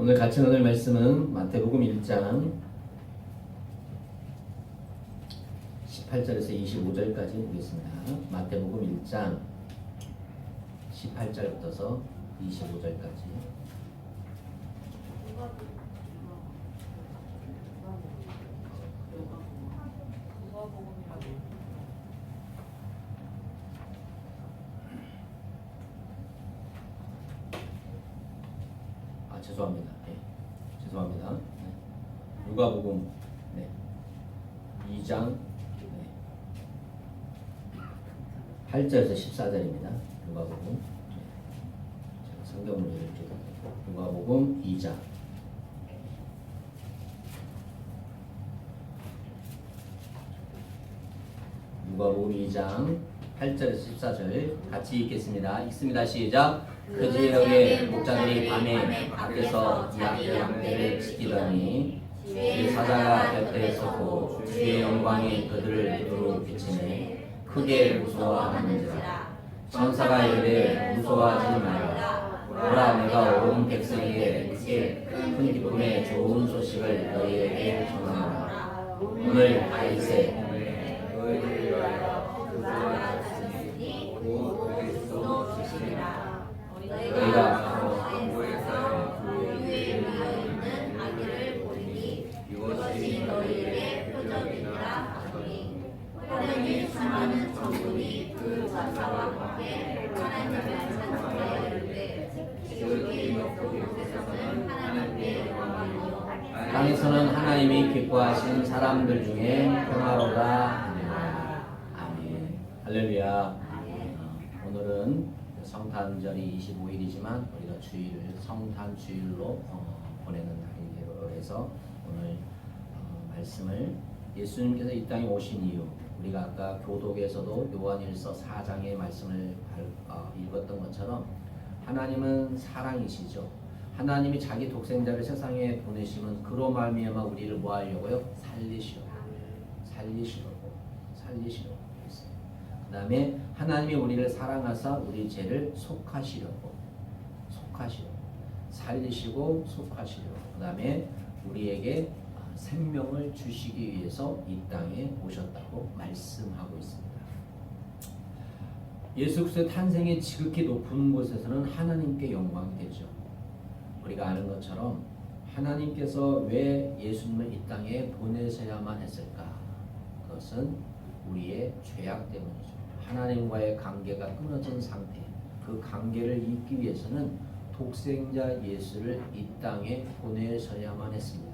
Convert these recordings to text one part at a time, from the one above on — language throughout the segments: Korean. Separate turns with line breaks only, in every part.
오늘 같이 나눌 말씀은 마태복음 1장 18절에서 25절까지 보겠습니다. 마태복음 1장 18절부터 25절까지. 죄송합니다. 죄송합니다. 누가복음 2장 8절에서 14절입니다. 누가복음. 제가 성경을 읽을게요. 누가복음 2장 8절에서 14절 같이 읽겠습니다. 읽습니다. 시작. 그 지역의 목자들이 밤에 밖에서 양떼를 지키더니 주의 사자가 곁에 섰고 주의 영광이 그들을 두루 비치매 크게 무서워하는지라. 천사가 이르되 무서워하지 말라. 보라, 내가 온 백성에게 크게 큰 기쁨의 좋은 소식을 너희에게 전하노라. 오늘 다윗의 너희를 위하여 그가 주시니 곧 그리스도 주시리라. 너희가 정부에서 그의 위에 있는 아기를 보리니 이것이 너희에게 표적이라 하더니 하늘에 수많은 천군이 그 천사와 함께 하나님을 찬송하여 이르되 지극히 높은 곳에서는 하나님의 영광이요 땅에서는 하나님이 기뻐하신 사람들 중에 평화로다. 아멘. 할렐루야. 오늘은 성탄절이 25일이지만 우리가 주일을 성탄주일로 보내는 날이기로 해서 오늘 말씀을 예수님께서 이 땅에 오신 이유, 우리가 아까 교독에서도 요한일서 4장의 말씀을 읽었던 것처럼 하나님은 사랑이시죠. 하나님이 자기 독생자를 세상에 보내시면 그로 말미암아 우리를 뭐 하려고요? 살리시려고 했어요. 그 다음에 하나님이 우리를 사랑하사 우리 죄를 속하시려고 살리시고 속하시려고, 그 다음에 우리에게 생명을 주시기 위해서 이 땅에 오셨다고 말씀하고 있습니다. 예수 그리스도의 탄생의 지극히 높은 곳에서는 하나님께 영광이 되죠. 우리가 아는 것처럼 하나님께서 왜 예수님을 이 땅에 보내셔야만 했을까? 그것은 우리의 죄악 때문이죠. 하나님과의 관계가 끊어진 상태, 그 관계를 잇기 위해서는 독생자 예수를 이 땅에 보내셔야만 했습니다.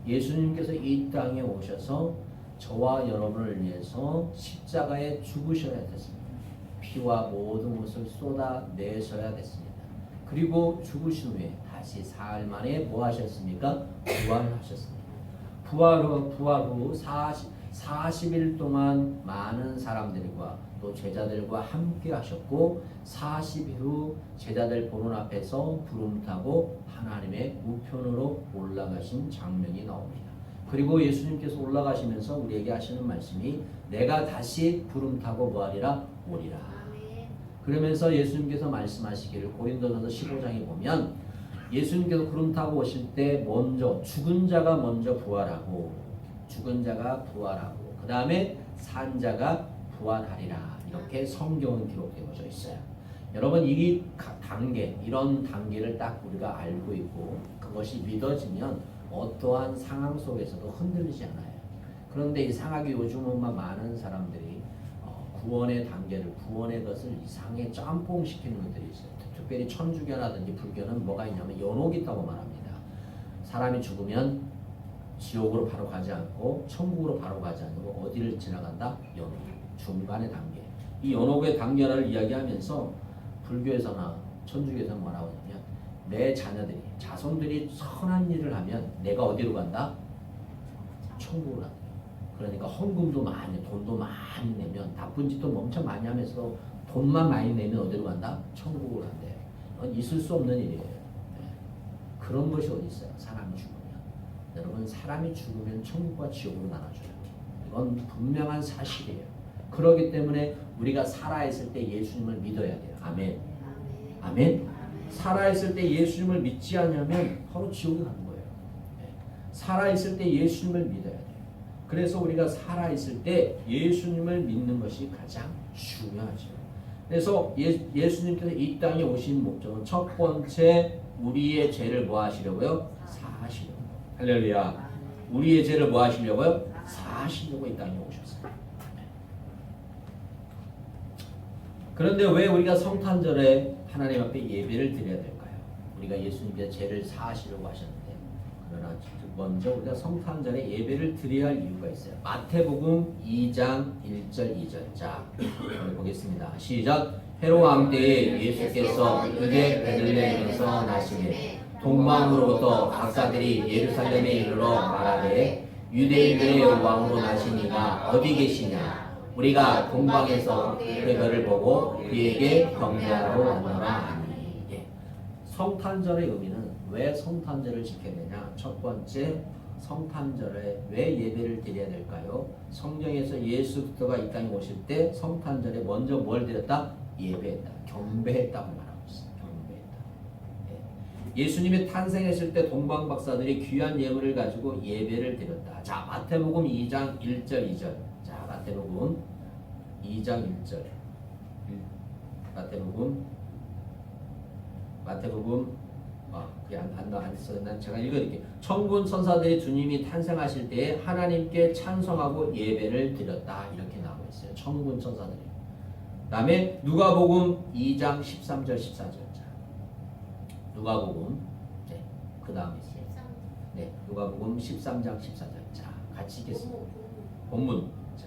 예수님께서 이 땅에 오셔서 저와 여러분을 위해서 십자가에 죽으셔야 됐습니다. 피와 모든 것을 쏟아내셔야 됐습니다. 그리고 죽으신 후에 다시 사흘 만에 뭐 하셨습니까? 부활하셨습니다. 부활 후 40일 동안 많은 사람들과 또 제자들과 함께 하셨고 40일 후 제자들 보는 앞에서 부름 타고 하나님의 우편으로 올라가신 장면이 나옵니다. 그리고 예수님께서 올라가시면서 우리에게 하시는 말씀이 내가 다시 부름 타고 뭐하리라? 오리라. 그러면서 예수님께서 말씀하시기를 고린도전서 15장에 보면 예수님께서 부름 타고 오실 때 먼저 죽은 자가 먼저 부활하고 그 다음에 산 자가 부활하리라. 이렇게 성경은 기록되어져 있어요. 여러분, 이 단계, 이런 단계를 딱 우리가 알고 있고 그것이 믿어지면 어떠한 상황 속에서도 흔들리지 않아요. 그런데 이상하게 요즘은 많은 사람들이 구원의 단계를, 구원의 것을 이상하게 짬뽕시키는 것들이 있어요. 특별히 천주교라든지 불교는 뭐가 있냐면 연옥이 있다고 말합니다. 사람이 죽으면 지옥으로 바로 가지 않고 천국으로 바로 가지 않고 어디를 지나간다? 연옥, 중간의 단계. 이 연옥의 단계를 이야기하면서 불교에서나 천주교에서는 뭐라고 하냐면 내 자손들이 선한 일을 하면 내가 어디로 간다? 천국으로 간다. 그러니까 헌금도 많이, 돈도 많이 내면, 나쁜 짓도 엄청 많이 하면서도 돈만 많이 내면 어디로 간다? 천국으로 간대. 이건 있을 수 없는 일이에요. 그런 것이 어디 있어요? 사람이 죽으면. 여러분, 사람이 죽으면 천국과 지옥으로 나눠줘요. 이건 분명한 사실이에요. 그렇기 때문에 우리가 살아있을 때 예수님을 믿어야 돼요. 아멘. 살아있을 때 예수님을 믿지 않으면 바로 지옥에 가는 거예요. 살아있을 때 예수님을 믿어야 돼요. 그래서 우리가 살아있을 때 예수님을 믿는 것이 가장 중요하죠. 그래서 예수님께서 이 땅에 오신 목적은 첫 번째 우리의 죄를 뭐 하시려고요? 사하시려고. 할렐루야. 우리의 죄를 뭐 하시려고요? 사하시려고 이 땅에 오셨어요. 그런데 왜 우리가 성탄절에 하나님 앞에 예배를 드려야 될까요? 우리가 예수님께서 죄를 사하시려고 하셨는데, 그러나 먼저 우리가 성탄절에 예배를 드려야 할 이유가 있어요. 마태복음 2장 1절 2절. 자, 보겠습니다. 시작. 헤롯 왕 때에 예수께서 유대 베들레헴에서 나시매 동방으로부터 박사들이 예루살렘에 이르러 말하되 유대인들의 왕으로 나신 이가 어디 계시냐? 우리가 동방에서 그의 별을 보고 그에게 경배하러 왔노라 하니. 성탄절의 의미는 왜 성탄절을 지켜야 되냐? 첫 번째, 성탄절에 왜 예배를 드려야 될까요? 성경에서 예수 그리스도가 이 땅에 오실 때 성탄절에 먼저 뭘 드렸다? 예배했다. 경배했다고 말하고 있어요. 경배했다. 예수님이 탄생했을 때 동방 박사들이 귀한 예물을 가지고 예배를 드렸다. 자, 마태복음 2장 1절 2절. 자, 마태복음 2장 1절. 마태복음 그게 안 썼나? 제가 읽어드릴게요. 천군 천사들이 주님이 탄생하실 때에 하나님께 찬송하고 예배를 드렸다. 이렇게 나오고 있어요. 천군 천사들이. 그 다음에 누가복음 2장 13절 14절. 자, 누가복음. 네, 그 다음에 있어요. 네, 누가복음 13장 14절. 자, 같이 읽겠습니다. 본문. 자,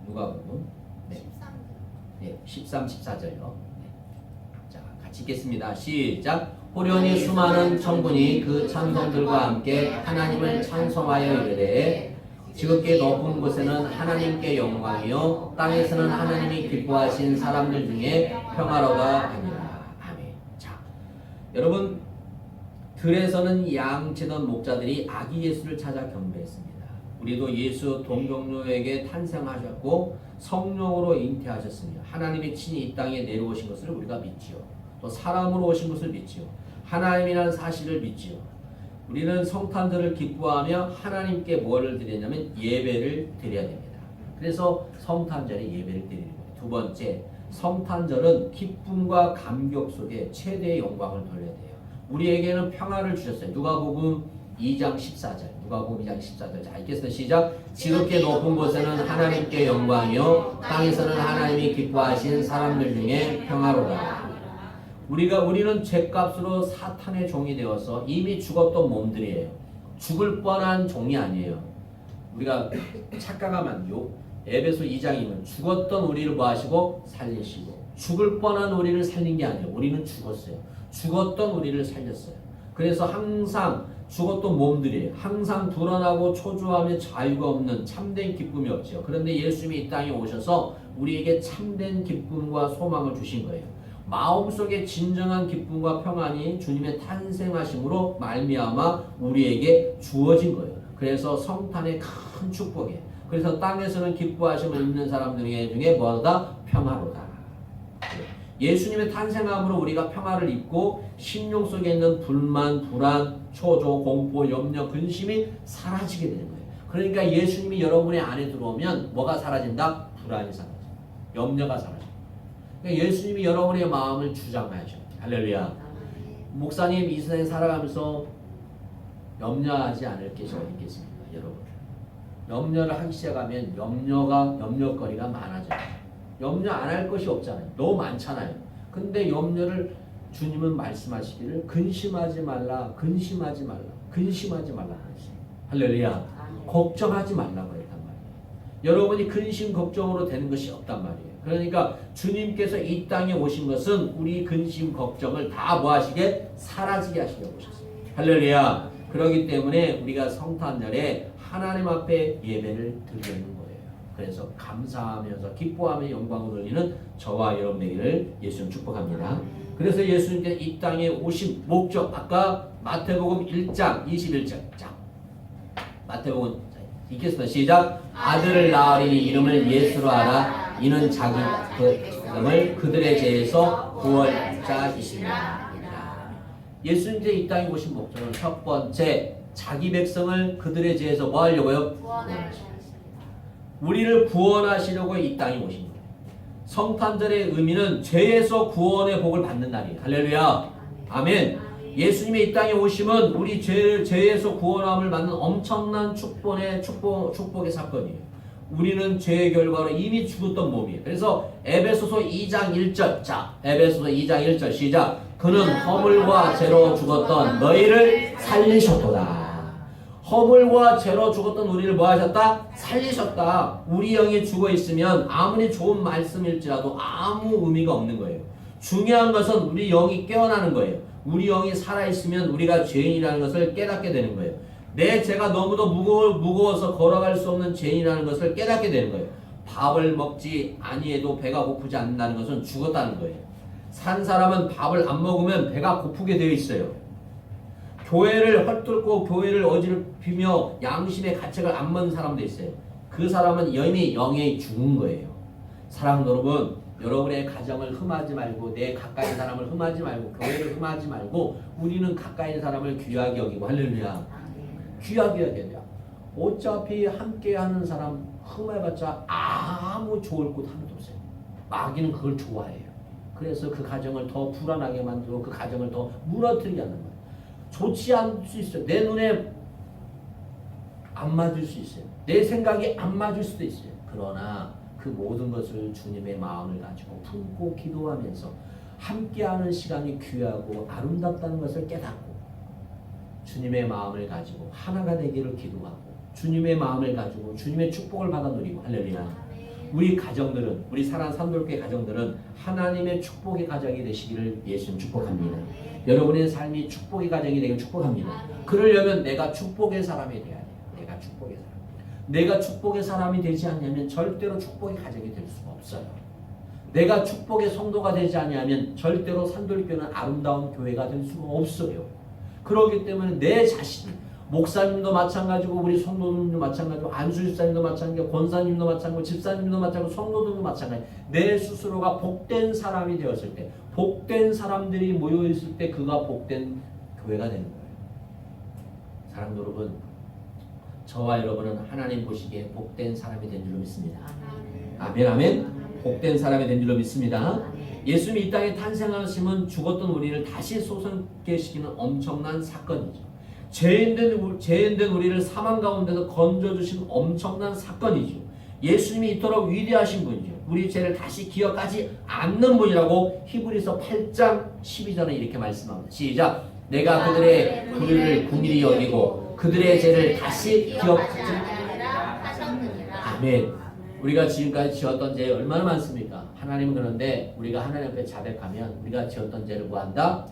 누가복음. 네, 13, 14절요. 네. 자, 같이 읽겠습니다. 시작. 호련히 수많은 천군이 그 찬송들과 함께 하나님을 찬송하여 이르되 지극히 높은 곳에는 하나님께 영광이요 땅에서는 하나님이 기뻐하신 사람들 중에 평화로가 아니라. 아멘. 자, 여러분, 들에서는 양 치던 목자들이 아기 예수를 찾아 경배했습니다. 우리도 예수 동정녀에게 탄생하셨고 성령으로 잉태하셨으며 하나님이 친히 이 땅에 내려오신 것을 우리가 믿지요. 또 사람으로 오신 것을 믿지요. 하나님이라는 사실을 믿지요. 우리는 성탄절을 기뻐하며 하나님께 뭐를 드리냐면 예배를 드려야 됩니다. 그래서 성탄절에 예배를 드리는 거예요. 두 번째, 성탄절은 기쁨과 감격 속에 최대의 영광을 돌려야 돼요. 우리에게는 평화를 주셨어요. 누가복음 2장 14절. 누가복음 2장 14절. 자, 읽겠습니다. 시작. 지극히 높은 곳에는 하나님께 영광이요 땅에서는 하나님이 기뻐하신 사람들 중에 평화로다. 우리는 죄값으로 사탄의 종이 되어서 이미 죽었던 몸들이에요. 죽을 뻔한 종이 아니에요. 우리가 착각하면 안 돼요. 에베소 2장이면 죽었던 우리를 뭐 하시고 살리시고, 죽을 뻔한 우리를 살린 게 아니에요. 우리는 죽었어요. 죽었던 우리를 살렸어요. 그래서 항상 죽었던 몸들이에요. 항상 불안하고 초조하며 자유가 없는 참된 기쁨이 없죠. 그런데 예수님이 이 땅에 오셔서 우리에게 참된 기쁨과 소망을 주신 거예요. 마음속에 진정한 기쁨과 평안이 주님의 탄생하심으로 말미암아 우리에게 주어진 거예요. 그래서 성탄의 큰 축복이에요. 그래서 땅에서는 기뻐하심을 입는 사람들 중에 뭐다? 평화로다. 예수님의 탄생함으로 우리가 평화를 입고 심령 속에 있는 불만, 불안, 초조, 공포, 염려, 근심이 사라지게 되는 거예요. 그러니까 예수님이 여러분의 안에 들어오면 뭐가 사라진다? 불안이 사라져. 염려가 사라져. 그러니까 예수님이 여러분의 마음을 주장하셔. 할렐루야. 목사님 이 세상에 살아가면서 염려하지 않을 것이 어디 있겠습니까, 여러분? 염려를 하기 시작하면 염려거리가 많아져요. 염려 안 할 것이 없잖아요. 너무 많잖아요. 근데 염려를 주님은 말씀하시기를 근심하지 말라, 근심하지 말라, 근심하지 말라 하시죠. 할렐루야. 걱정하지 말라고 했단 말이에요. 여러분이 근심 걱정으로 되는 것이 없단 말이에요. 그러니까 주님께서 이 땅에 오신 것은 우리 근심 걱정을 다 뭐하시게? 사라지게 하시려고 오셨어요. 할렐루야. 그렇기 때문에 우리가 성탄절에 하나님 앞에 예배를 드리는 거예요. 그래서 감사하면서 기뻐하며 영광을 돌리는 저와 여러분에게를 예수님 축복합니다. 그래서 예수님께서 이 땅에 오신 목적, 아까 마태복음 1장 21절. 자, 마태복음 읽겠습니다. 시작. 아들을 낳으리니 이름을 예수로 하라. 이는 자기 그 이름을 그들의 죄에서 구원자이시니라. 예수님께서 이 땅에 오신 목적은 첫 번째, 자기 백성을 그들의 죄에서 뭐 하려고요? 우리를 구원하시려고 이 땅에 오신 거예요. 성탄절의 의미는 죄에서 구원의 복을 받는 날이에요. 할렐루야. 아멘. 예수님의 이 땅에 오심은 우리 죄에서 구원함을 받는 엄청난 축복의 사건이에요. 우리는 죄의 결과로 이미 죽었던 몸이에요. 그래서 에베소서 2장 1절, 자, 에베소서 2장 1절 시작. 그는 허물과 죄로 죽었던 너희를 살리셨도다. 허물과 죄로 죽었던 우리를 뭐 하셨다? 살리셨다. 우리 영이 죽어 있으면 아무리 좋은 말씀일지라도 아무 의미가 없는 거예요. 중요한 것은 우리 영이 깨어나는 거예요. 우리 영이 살아있으면 우리가 죄인이라는 것을 깨닫게 되는 거예요. 내 죄가 너무도 무거워서 걸어갈 수 없는 죄인이라는 것을 깨닫게 되는 거예요. 밥을 먹지 아니해도 배가 고프지 않는다는 것은 죽었다는 거예요. 산 사람은 밥을 안 먹으면 배가 고프게 되어 있어요. 교회를 헐뜯고 교회를 어지럽히며 양심의 가책을 안 먹는 사람도 있어요. 그 사람은 이미 영에 죽은 거예요. 사랑하는 여러분, 여러분의 가정을 흠하지 말고 내 가까이 있는 사람을 흠하지 말고 교회를 흠하지 말고 우리는 가까이 있는 사람을 귀하게 여기고 할렐루야. 귀하게 여겨야 돼요. 어차피 함께하는 사람 흠해봤자 아무 좋을 곳 하나도 없어요. 마귀는 그걸 좋아해요. 그래서 그 가정을 더 불안하게 만들고 그 가정을 더 무너뜨리게 하는 거예요. 좋지 않을 수 있어요. 내 눈에 안 맞을 수 있어요. 내 생각이 안 맞을 수도 있어요. 그러나 그 모든 것을 주님의 마음을 가지고 품고 기도하면서 함께하는 시간이 귀하고 아름답다는 것을 깨닫고 주님의 마음을 가지고 하나가 되기를 기도하고 주님의 마음을 가지고 주님의 축복을 받아 누리고 할렐루야. 우리 가정들은 우리 사랑하는 산돌교회 가정들은 하나님의 축복의 가정이 되시기를 예수님 축복합니다. 여러분의 삶이 축복의 가정이 되길 축복합니다. 그러려면 내가 축복의 사람이 돼야 돼요. 내가 축복의 사람. 내가 축복의 사람이 되지 않냐면 절대로 축복의 가정이 될 수가 없어요. 내가 축복의 성도가 되지 않냐면 절대로 산돌교회는 아름다운 교회가 될 수가 없어요. 그렇기 때문에 내 자신, 목사님도 마찬가지고 우리 성도님도 마찬가지고 안수집사님도 마찬가지고 권사님도 마찬가지고 집사님도 마찬가지고 성도들도 마찬가지고 내 스스로가 복된 사람이 되었을 때 복된 사람들이 모여있을 때 그가 복된 교회가 되는 거예요. 사랑하는 여러분, 저와 여러분은 하나님 보시기에 복된 사람이 된 줄로 믿습니다. 아멘 아멘. 복된 사람이 된 줄로 믿습니다. 예수님이 이 땅에 탄생하심은 죽었던 우리를 다시 소생케 시키는 엄청난 사건이죠. 죄인된 우리를 사망 가운데서 건져주신 엄청난 사건이죠. 예수님이 이토록 위대하신 분이죠. 우리 죄를 다시 기억하지 않는 분이라고 히브리서 8장 12절에 이렇게 말씀합니다. 시작. 내가 그들의 불의를 긍휼히 여기고 그들의 죄를 다시 기억하지 않으리라. 아멘. 우리가 지금까지 지었던 죄 얼마나 많습니까? 하나님은 그런데 우리가 하나님 앞에 자백하면 우리가 지었던 죄를 뭐한다?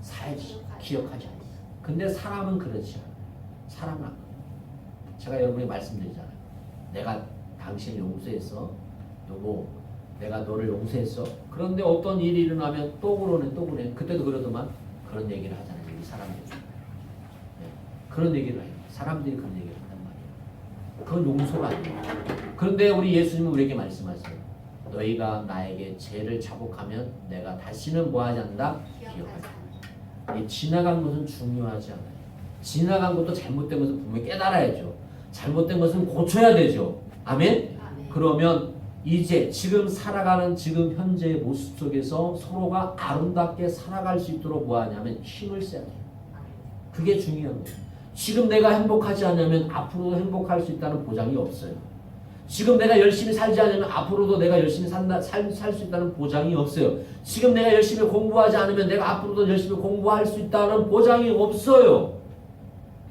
살지, 기억하지 않는다. 근데 사람은 그렇지 않아요. 사람은 안 그래요. 제가 여러분에게 말씀드리잖아요. 내가 당신을 용서했어. 여보, 내가 너를 용서했어. 그런데 어떤 일이 일어나면 또 그러네. 그때도 그러더만 그런 얘기를 하잖아요. 이 사람들이. 네. 그런 얘기를 해요. 사람들이 그런 얘기를 한단 말이에요. 그건 용서가 아니에요. 그런데 우리 예수님은 우리에게 말씀하세요. 너희가 나에게 죄를 자복하면 내가 다시는 뭐하지 않는다? 기억하지 않는다. 이 지나간 것은 중요하지 않아요. 지나간 것도 잘못된 것은 분명히 깨달아야죠. 잘못된 것은 고쳐야 되죠. 아멘? 그러면 이제 지금 살아가는 지금 현재의 모습 속에서 서로가 아름답게 살아갈 수 있도록 뭐하냐면 힘을 써야 돼요. 그게 중요한 거예요. 지금 내가 행복하지 않으면 앞으로도 행복할 수 있다는 보장이 없어요. 지금 내가 열심히 살지 않으면 앞으로도 내가 열심히 살 수 있다는 보장이 없어요. 지금 내가 열심히 공부하지 않으면 내가 앞으로도 열심히 공부할 수 있다는 보장이 없어요.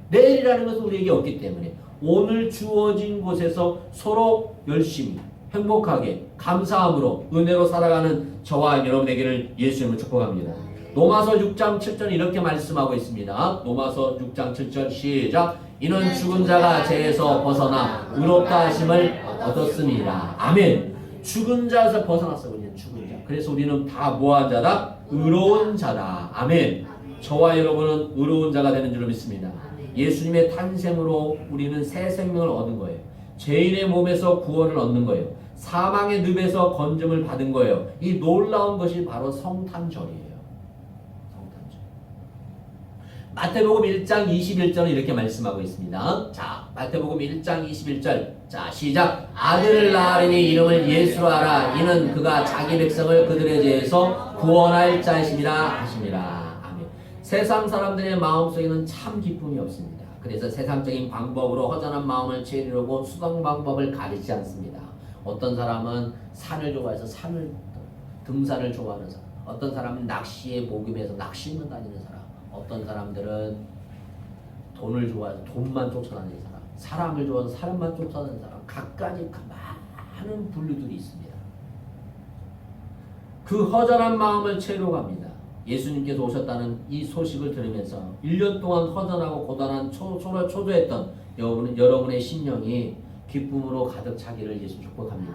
내일이라는 것은 우리에게 없기 때문에 오늘 주어진 곳에서 서로 열심히 행복하게 감사함으로 은혜로 살아가는 저와 여러분에게를 예수님을 축복합니다. 로마서 6장 7절 이렇게 말씀하고 있습니다. 로마서 6장 7절 시작. 이는 죽은 자가 죄에서 벗어나 의롭다 하심을 얻었습니다. 아멘. 죽은 자에서 벗어났어. 우리는 죽은 자. 그래서 우리는 다 뭐한 자다? 의로운 자다. 아멘. 저와 여러분은 의로운 자가 되는 줄로 믿습니다. 예수님의 탄생으로 우리는 새 생명을 얻은 거예요. 죄인의 몸에서 구원을 얻는 거예요. 사망의 늪에서 건짐을 받은 거예요. 이 놀라운 것이 바로 성탄절이에요. 성탄절. 마태복음 1장 21절은 이렇게 말씀하고 있습니다. 자, 마태복음 1장 21절. 자, 시작. 아들을 낳으리니 이름을 예수로 하라. 이는 그가 자기 백성을 그들의 죄에서 구원할 자이심이라 하시니라. 아멘. 세상 사람들의 마음속에는 참 기쁨이 없습니다. 그래서 세상적인 방법으로 허전한 마음을 채우려고 수단 방법을 가리지 않습니다. 어떤 사람은 산을 좋아해서 등산을 좋아하는 사람, 어떤 사람은 낚시에 목임해서 낚시만 다니는 사람, 어떤 사람들은 돈을 좋아해서 돈만 쫓아다니는 사람, 사람을 좋아해서 사람만 쫓아다니는 사람, 각가지 많은 분류들이 있습니다. 그 허전한 마음을 채우려고 합니다. 예수님께서 오셨다는 이 소식을 들으면서 1년 동안 허전하고 고단한 초조했던 여러분의 심령이 기쁨으로 가득 차기를 예수 축복합니다.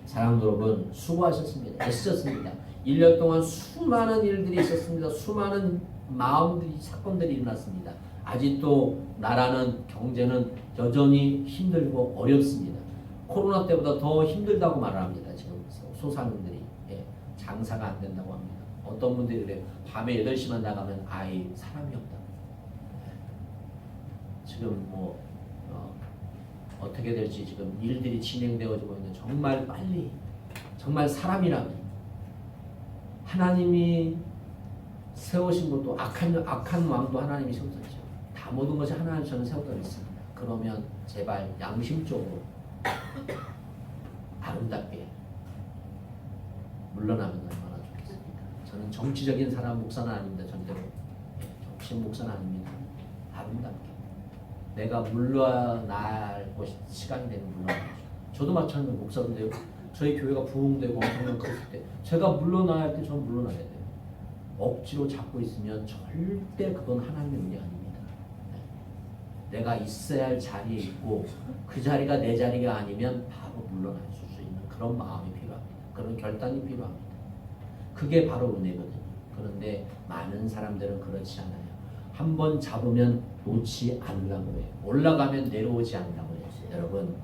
사랑하는 여러분, 수고하셨습니다. 애쓰셨습니다. 1년 동안 수많은 일들이 있었습니다. 수많은 마음들이 사건들이 일어났습니다. 아직도 나라는 경제는 여전히 힘들고 어렵습니다. 코로나 때보다 더 힘들다고 말을 합니다. 지금 소상인들이 장사가 안 된다고 합니다. 어떤 분들이 그래요. 밤에 8시만 나가면 아예 사람이 없다. 지금 어떻게 될지 지금 일들이 진행되어지고 있는데 정말 빨리, 정말 사람이라면 하나님이 세우신 것도 악한 왕도 하나님이 세우셨죠. 다 모든 것이 하나님 저는 세우고 있습니다. 그러면 제발 양심적으로 아름답게 물러나면 얼마나 좋겠습니까? 저는 정치적인 사람 목사는 아닙니다. 절대로 정치 목사는 아닙니다. 아름답게 내가 물러날 시간이 되는 물러나죠. 저도 마찬가지로 목사인데요. 저희 교회가 부흥되고 엄청난 컸을 때 제가 물러나야 할 때 저는 물러나야 돼요. 억지로 잡고 있으면 절대 그건 하나님의 은혜 아닙니다. 내가 있어야 할 자리에 있고 그 자리가 내 자리가 아니면 바로 물러날 수 있는 그런 마음이 필요합니다. 그런 결단이 필요합니다. 그게 바로 은혜거든요. 그런데 많은 사람들은 그렇지 않아요. 한번 잡으면 놓지 않으려고 해요. 올라가면 내려오지 않으려고 해요. 여러분,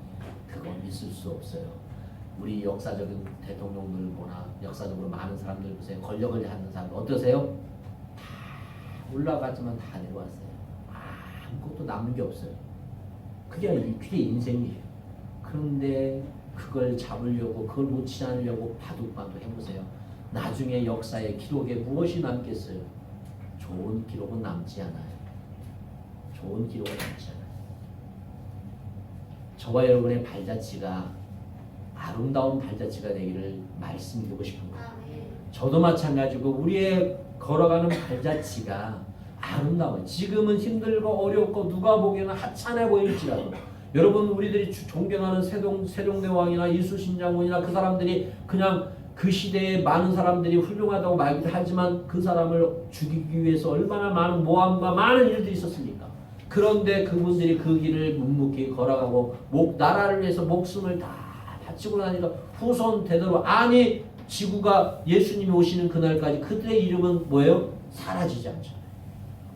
그건 있을 수 없어요. 우리 역사적인 대통령들 보나 역사적으로 많은 사람들 보세요. 권력을 하는 사람들 어떠세요? 다 올라가지만 다 내려왔어요. 아무것도 남은 게 없어요. 그게 인생이에요. 그런데 그걸 잡으려고, 그걸 놓지 않으려고 바둑반도 해보세요. 나중에 역사의 기록에 무엇이 남겠어요? 좋은 기록은 남지 않아요. 좋은 기록은 남지 않아요. 저와 여러분의 발자취가 아름다운 발자취가 되기를 말씀드리고 싶은 거예요. 저도 마찬가지고 우리의 걸어가는 발자취가 아름다워요. 지금은 힘들고 어렵고 누가 보기에는 하찮아 보일지라도 여러분, 우리들이 존경하는 세종대왕이나 이수신장군이나 그 사람들이 그냥 그 시대에 많은 사람들이 훌륭하다고 말기도 하지만 그 사람을 죽이기 위해서 얼마나 많은 모함과 많은 일들이 있었습니까? 그런데 그분들이 그 길을 묵묵히 걸어가고 나라를 위해서 목숨을 다 바치고 나니까 후손 대대로, 아니 지구가 예수님이 오시는 그날까지 그들의 이름은 뭐예요? 사라지지 않잖아요.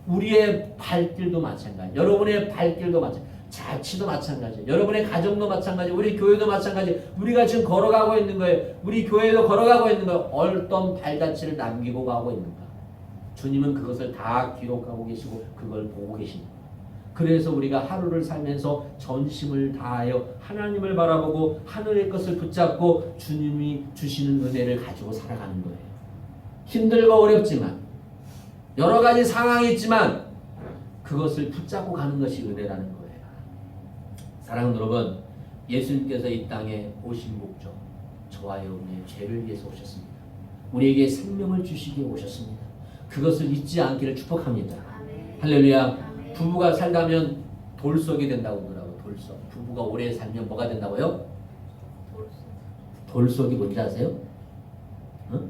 우리의 발길도 마찬가지, 여러분의 발길도 마찬가지, 자치도 마찬가지, 여러분의 가정도 마찬가지, 우리 교회도 마찬가지. 우리가 지금 걸어가고 있는 거예요. 우리 교회도 걸어가고 있는 거예요. 어떤 발자취를 남기고 가고 있는가? 주님은 그것을 다 기록하고 계시고 그걸 보고 계십니다. 그래서 우리가 하루를 살면서 전심을 다하여 하나님을 바라보고 하늘의 것을 붙잡고 주님이 주시는 은혜를 가지고 살아가는 거예요. 힘들고 어렵지만 여러 가지 상황이 있지만 그것을 붙잡고 가는 것이 은혜라는 거예요. 사랑하는 여러분, 예수님께서 이 땅에 오신 목적, 저와 여러분의 죄를 위해서 오셨습니다. 우리에게 생명을 주시기에 오셨습니다. 그것을 잊지 않기를 축복합니다. 할렐루야. 부부가 살다면 돌석이 된다고 그러더라고요. 돌석. 부부가 오래 살면 뭐가 된다고요? 돌석이 뭔지 아세요? 응?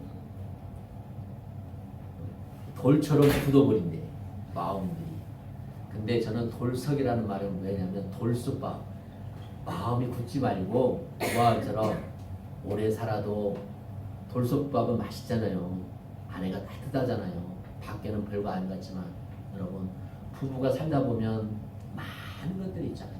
돌처럼 굳어버린대, 마음들이. 근데 저는 돌석이라는 말은 왜냐면 돌솥밥, 마음이 굳지 말고 부부처럼 오래 살아도 돌솥밥은 맛있잖아요. 안에가 따뜻하잖아요. 밖에는 별거 아닌 것 같지만 여러분, 부부가 살다 보면 많은 것들이 있잖아요.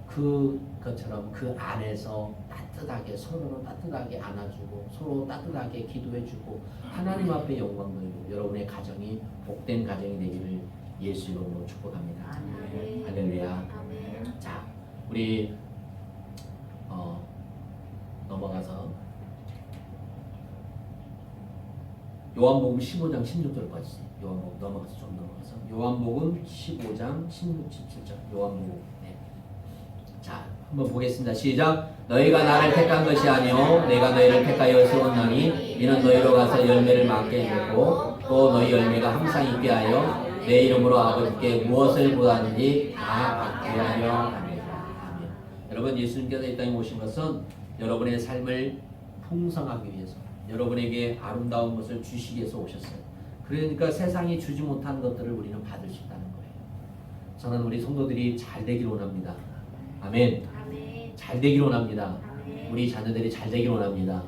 그것처럼 그 안에서 따뜻하게 서로를 따뜻하게 안아주고 서로 따뜻하게 기도해주고 하나님 앞에 영광 돌리고 여러분의 가정이 복된 가정이 되기를 예수 이름으로 축복합니다. 할렐루야. 자, 우리 넘어가서 요한복음 15장 16절까지 요한복음 넘어가서 요한복음 15장 16, 17절 요한복음. 네. 자, 한번 보겠습니다. 시작. 너희가 나를 택한 것이 아니요 내가 너희를 택하여 세웠나니 이는 너희로 가서 열매를 맺게 하고 또 너희 열매가 항상 있게 하여 내 이름으로 아버지께 무엇을 구하든지 다 받게 하려 합니다. 아멘. 여러분, 예수님께서 이 땅에 오신 것은 여러분의 삶을 풍성하기 위해서 여러분에게 아름다운 것을 주시기 위해서 오셨어요. 그러니까 세상이 주지 못한 것들을 우리는 받을 수 있다는 거예요. 저는 우리 성도들이 잘 되기를 원합니다. 아멘. 잘 되기를 원합니다. 우리 자녀들이 잘 되기를 원합니다.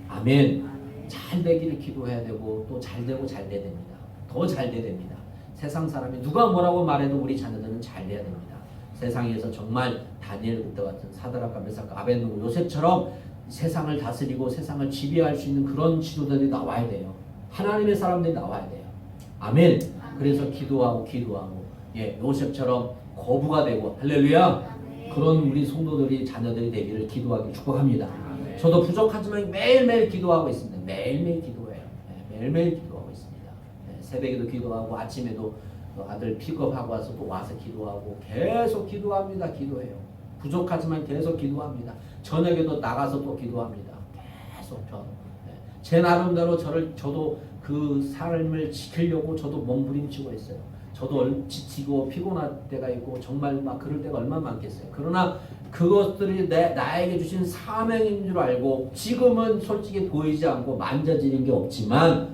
아멘. 잘 되기를 기도해야 되고 또 잘 되고 잘 돼야 됩니다. 더 잘 돼야 됩니다. 세상 사람이 누가 뭐라고 말해도 우리 자녀들은 잘 돼야 됩니다. 세상에서 정말 다니엘 그때 같은 사드락과 메삭과 아벳느고 요셉처럼 세상을 다스리고 세상을 지배할 수 있는 그런 지도자들이 나와야 돼요. 하나님의 사람들이 나와야 돼요. 아멘. 그래서 기도하고 요셉처럼 거부가 되고 할렐루야. 그런 우리 성도들이 자녀들이 되기를 기도하기 축복합니다. 저도 부족하지만 매일매일 기도하고 있습니다. 매일매일 기도해요. 매일매일 기도하고 있습니다. 새벽에도 기도하고 아침에도 아들 픽업하고 와서 또 와서 기도하고 계속 기도합니다. 기도해요. 부족하지만 계속 기도합니다. 저녁에도 나가서 또 기도합니다. 계속 제 나름대로 저도 그 삶을 지키려고 저도 몸부림치고 있어요. 저도 지치고 피곤할 때가 있고 정말 막 그럴 때가 얼마나 많겠어요. 그러나 그것들이 나에게 주신 사명인 줄 알고 지금은 솔직히 보이지 않고 만져지는 게 없지만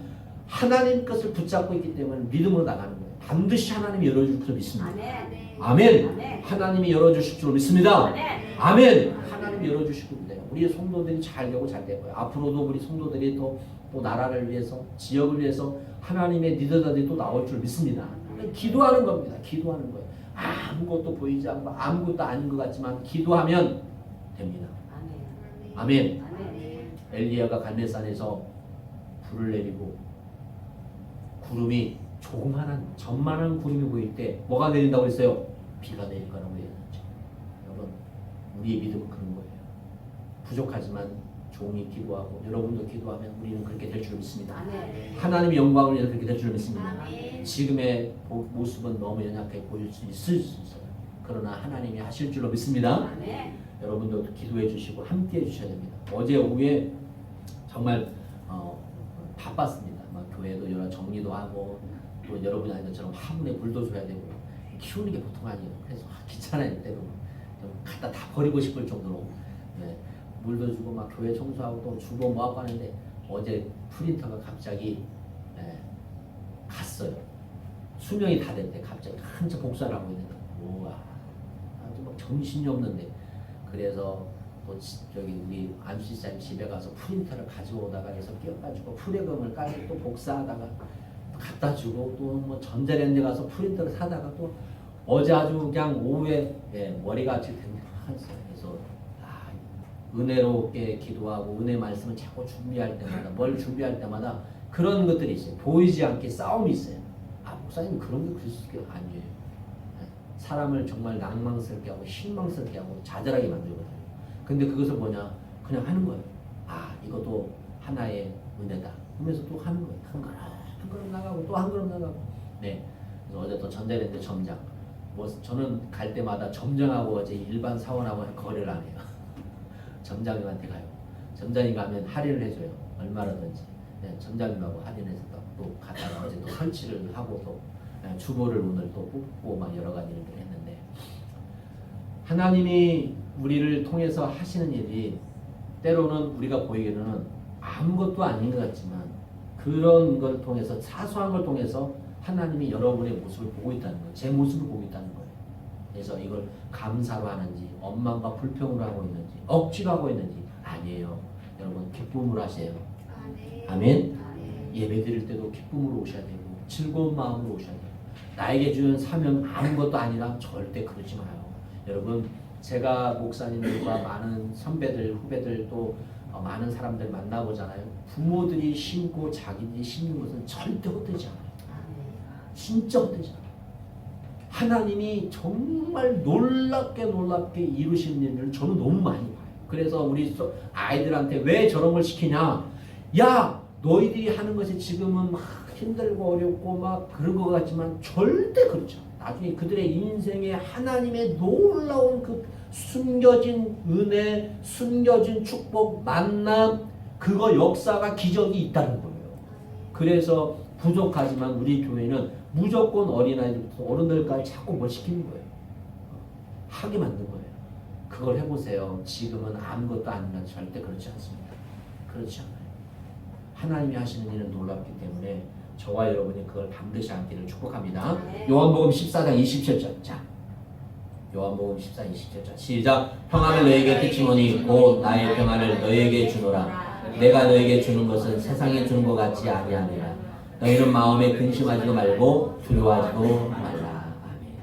하나님 것을 붙잡고 있기 때문에 믿음으로 나가는 거예요. 반드시 하나님이 열어줄 줄 믿습니다. 아멘. 하나님이 열어주실 줄 믿습니다. 아멘. 하나님이 열어주시고 돼요. 우리 성도들이 잘 되고 잘 되고요. 앞으로도 우리 성도들이 또 나라를 위해서 지역을 위해서 하나님의 리더들이 또 나올 줄 믿습니다. 기도하는 겁니다. 기도하는 거예요. 아무것도 보이지 않고 아무것도 아닌 것 같지만 기도하면 됩니다. 아멘. 엘리야가 갈멜산에서 불을 내리고 구름이 전만한 구름이 보일 때 뭐가 내린다고 했어요? 비가 내릴 거라고 얘기했죠. 여러분, 우리의 믿음은 그런 거예요. 부족하지만 종이 기도하고 여러분도 기도하면 우리는 그렇게 될 줄 믿습니다. 하나님의 영광을 위해서 그렇게 될 줄 믿습니다. 지금의 모습은 너무 연약해 보일 수 있어요. 그러나 하나님이 하실 줄로 믿습니다. 여러분도 기도해 주시고 함께 해 주셔야 됩니다. 어제 오후에 정말 바빴습니다. 교회도 여러 정리도 하고 또 여러분이 아는 것처럼 화분에 물도 줘야 되고 키우는 게 보통 아니에요. 그래서 귀찮아요. 때로 좀 갖다 다 버리고 싶을 정도로 물도 주고 막 교회 청소하고 또 주고 뭐하고 하는데 어제 프린터가 갑자기 갔어요. 수명이 다 됐대. 갑자기 한참 복사를 하고 있는데 우와 아주 막 정신이 없는데 그래서 또 저기 우리 안수사님 집에 가서 프린터를 가져오다가 해서 끼워가지고 프레금을 깔고 또 복사하다가 갖다 주고 또 뭐 전자랜드 가서 프린터를 사다가 또 어제 아주 그냥 오후에 머리가 아주 굉장했어요. 그래서 은혜롭게 기도하고 은혜 말씀을 자꾸 준비할 때마다 뭘 준비할 때마다 그런 것들이 있어요. 보이지 않게 싸움이 있어요. 목사님 그런 게 그럴 수 있게 아니에요. 사람을 정말 낭망스럽게 하고 실망스럽게 하고 좌절하게 만들거든요. 근데 그것을 뭐냐 그냥 하는 거예요. 이것도 하나의 은혜다 하면서 또 하는 거예요. 한 걸음 나가고 또 한 걸음 나가고. 그래서 어제 또 전자랜드 점장 저는 갈 때마다 점장하고 어제 일반 사원하고 거래를 안 해요. 점장님한테 가요. 점장님 가면 할인을 해줘요. 얼마라든지. 점장님하고 할인해서 또 갔다가 어제 또 설치를 하고 또 주보를 오늘 또 뽑고 막 여러 가지 일을 했는데 하나님이 우리를 통해서 하시는 일이 때로는 우리가 보이기에는 아무것도 아닌 것 같지만 그런 걸 통해서 사소한 걸 통해서 하나님이 여러분의 모습을 보고 있다는 거예요. 제 모습을 보고 있다는 거예요. 그래서 이걸 감사로 하는지 원망과 불평으로 하고 있는지 억지로 하고 있는지 아니에요. 여러분 기쁨으로 하세요. 아멘. 예배 드릴 때도 기쁨으로 오셔야 되고 즐거운 마음으로 오셔야 돼요. 나에게 주는 사명 아무것도 아니라 절대 그러지 마요. 여러분 제가 목사님들과 많은 선배들, 후배들 또 많은 사람들 만나보잖아요. 부모들이 심고 자기들이 심는 것은 절대 헛되지 않아요. 진짜 헛되지 않아요. 하나님이 정말 놀랍게 이루시는 일을 저는 너무 많이 봐요. 그래서 우리 아이들한테 왜 저런 걸 시키냐? 야, 너희들이 하는 것이 지금은 막 힘들고 어렵고 막 그런 것 같지만 절대 그렇죠. 나중에 그들의 인생에 하나님의 놀라운 그 숨겨진 은혜, 숨겨진 축복, 만남, 그거 역사가 기적이 있다는 거예요. 그래서 부족하지만 우리 교회는 무조건 어린아이들부터 어른들까지 자꾸 뭘 시키는 거예요. 하게 만든 거예요. 그걸 해보세요. 지금은 아무것도 아니면 절대 그렇지 않습니다. 그렇지 않아요. 하나님이 하시는 일은 놀랍기 때문에 저와 여러분이 그걸 반드시 않기를 축복합니다. 요한복음 14장 27절. 자, 요한복음 14장 27절. 시작. 평안을 너에게 끼치노니 곧 나의 평안을 너에게 주노라. 내가 너에게 주는 것은 세상에 주는 것 같지 아니하니라. 너희는 마음에 근심하지도 말고 두려워하지도 말라. 아멘.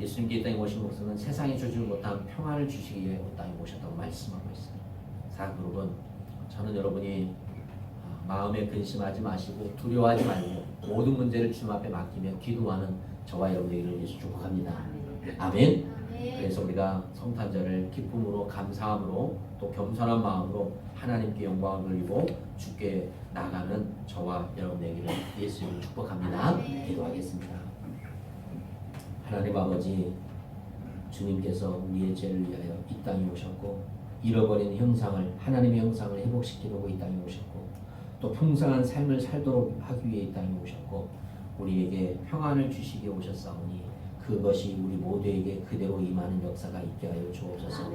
예수님께 이 땅에 오신 것은 세상에 주지 못한 평안을 주시기 위해 이 땅에 오셨다고 말씀하고 있어요. 사랑하는 여러분, 저는 여러분이 마음에 근심하지 마시고 두려워하지 말고 모든 문제를 주님 앞에 맡기며 기도하는 저와 여러분에게 예수 축복합니다. 아멘. 그래서 우리가 성탄절을 기쁨으로 감사함으로 또 겸손한 마음으로 하나님께 영광을 돌리고 주께 나가는 저와 여러분에게는 예수님을 축복합니다. 기도하겠습니다. 하나님 아버지, 주님께서 우리의 죄를 위하여 이 땅에 오셨고 잃어버린 형상을, 하나님의 형상을 회복시키려고 이 땅에 오셨고 또 풍성한 삶을 살도록 하기 위해 이 땅에 오셨고 우리에게 평안을 주시기 오셨사오니 그것이 우리 모두에게 그대로 임하는 역사가 있게 하여 주옵소서.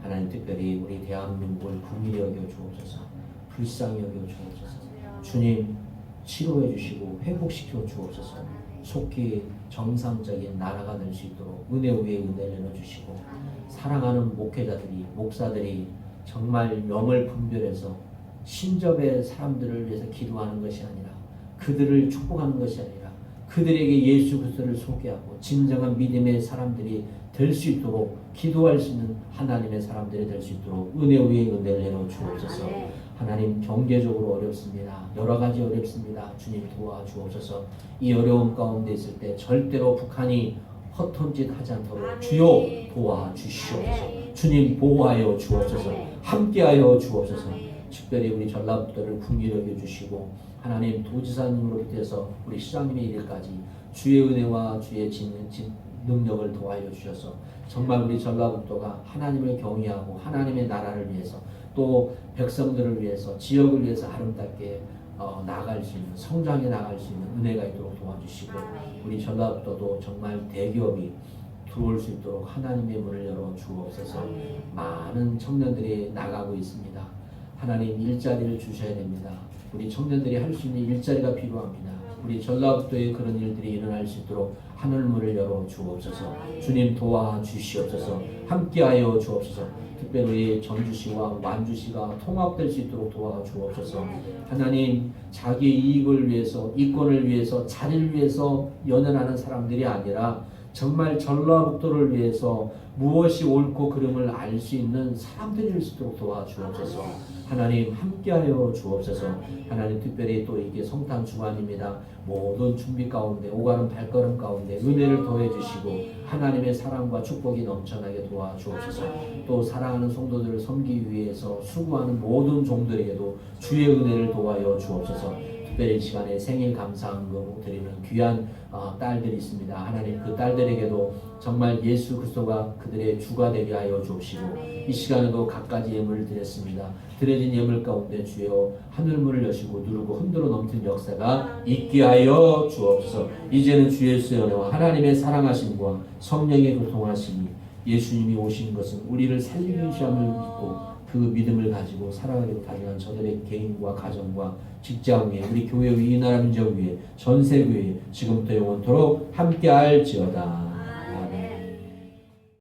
하나님, 특별히 우리 대한민국을 긍휼히 여겨 주옵소서. 불쌍히 여겨 주옵소서. 주님, 치료해 주시고 회복시켜 주옵소서. 속히 정상적인 나라가 될 수 있도록 은혜 위에 은혜를 내려주시고 사랑하는 목회자들이, 목사들이 정말 명을 분별해서 신접의 사람들을 위해서 기도하는 것이 아니라 그들을 축복하는 것이 아니라 그들에게 예수 그리스도를 소개하고 진정한 믿음의 사람들이 될 수 있도록 기도할 수 있는 하나님의 사람들이 될 수 있도록 은혜 위에 은혜를 내려 주옵소서. 하나님, 경제적으로 어렵습니다. 여러 가지 어렵습니다. 주님 도와주옵소서. 이 어려움 가운데 있을 때 절대로 북한이 허튼 짓 하지 않도록 주여 도와주시옵소서. 주님 보호하여 주옵소서. 함께하여 주옵소서. 특별히 우리 전라북도를 긍휼히 여겨주시고 하나님, 도지사님으로부터 해서 우리 시장님의 일까지 주의 은혜와 주의 능력을 도와여 주셔서 정말 우리 전라북도가 하나님을 경외하고 하나님의 나라를 위해서 또 백성들을 위해서 지역을 위해서 아름답게 나아갈 수 있는, 성장해 나갈 수 있는 은혜가 있도록 도와주시고 우리 전라북도도 정말 대기업이 들어올 수 있도록 하나님의 문을 열어 주옵소서. 많은 청년들이 나가고 있습니다. 하나님, 일자리를 주셔야 됩니다. 우리 청년들이 할 수 있는 일자리가 필요합니다. 우리 전라북도에 그런 일들이 일어날 수 있도록 하늘문을 열어 주옵소서. 주님 도와주시옵소서. 함께하여 주옵소서. 특별히 전주시와 완주시가 통합될 수 있도록 도와주옵소서. 하나님, 자기의 이익을 위해서, 이권을 위해서, 자리를 위해서 연연하는 사람들이 아니라 정말 전라북도를 위해서 무엇이 옳고 그름을 알 수 있는 사람들이 될 수 있도록 도와주옵소서. 하나님, 함께하여 주옵소서. 하나님, 특별히 또 이게 성탄 주간입니다. 모든 준비 가운데, 오가는 발걸음 가운데 은혜를 더해 주시고 하나님의 사랑과 축복이 넘쳐나게 도와주옵소서. 또 사랑하는 성도들을 섬기기 위해서 수고하는 모든 종들에게도 주의 은혜를 도와여 주옵소서. 특별히 이 시간에 생일 감사한금 드리는 귀한 딸들이 있습니다. 하나님, 그 딸들에게도 정말 예수 그리스도가 그들의 주가 되게 하여 주옵시고 이 시간에도 갖가지 예물을 드렸습니다. 드려진 예물 가운데 주여 하늘문을 여시고 누르고 흔들어 넘치는 역사가 있게 하여 주옵소서. 이제는 주 예수의 은혜와 하나님의 사랑하심과 성령의 교통하심이 예수님이 오신 것은 우리를 살리기 위함을 믿고 그 믿음을 가지고 살아가기로 다짐한 저들의 개인과 가정과 직장 위에, 우리 교회 위에, 이 나라 민족 위에, 전 세계 위에 지금부터 영원토록 함께할지어다.